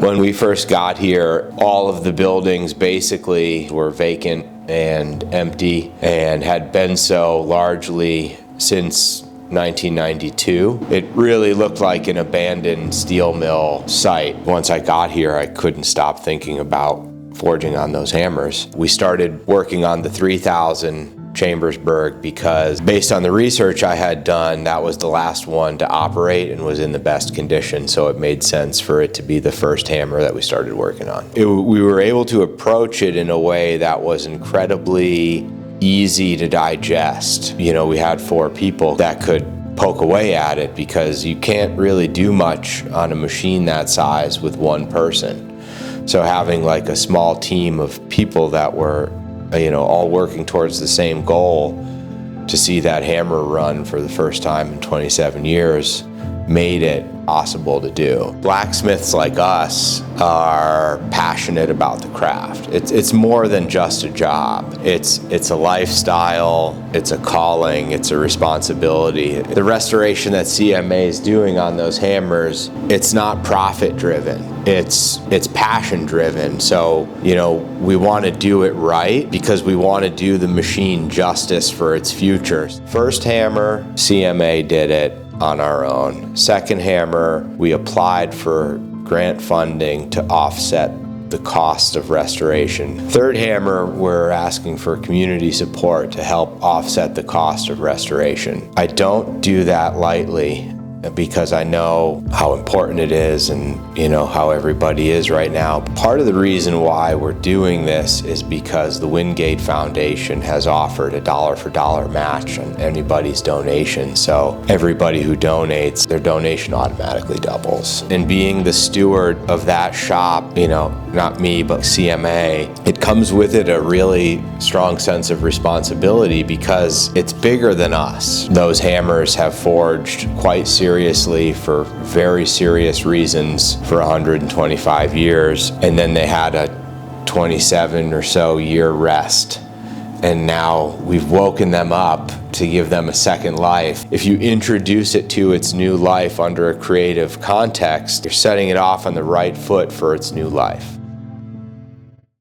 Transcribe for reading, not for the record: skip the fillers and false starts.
When we first got here, all of the buildings basically were vacant and empty and had been so largely since 1992. It really looked like an abandoned steel mill site. Once I got here, I couldn't stop thinking about forging on those hammers. We started working on the 3000 Chambersbug because based on the research I had done, that was the last one to operate and was in the best condition, so it made sense for it to be the first hammer that we started working on. We were able to approach it in a way that was incredibly easy to digest. You know, we had 4 people that could poke away at it because you can't really do much on a machine that size with one person. So having like a small team of people that were, you know, all working towards the same goal to see that hammer run for the first time in 27 years made it possible to do. Blacksmiths like us are passionate about the craft. It's more than just a job. It's a lifestyle, it's a calling, it's a responsibility. The restoration that CMA is doing on those hammers, it's not profit driven. It's passion driven. So, you know, we want to do it right because we want to do the machine justice for its future. First hammer, CMA did it on our own. Second hammer, we applied for grant funding to offset the cost of restoration. Third hammer, we're asking for community support to help offset the cost of restoration. I don't do that lightly because I know how important it is and, you know, how everybody is right now. Part of the reason why we're doing this is because the Wingate Foundation has offered a dollar for dollar match on anybody's donation. So everybody who donates, their donation automatically doubles. And being the steward of that shop, you know, not me, but CMA, it comes with it a really strong sense of responsibility because it's bigger than us. Those hammers have forged quite seriously for very serious reasons for 125 years, and then they had a 27 or so year rest. And now we've woken them up to give them a second life. If you introduce it to its new life under a creative context, you're setting it off on the right foot for its new life.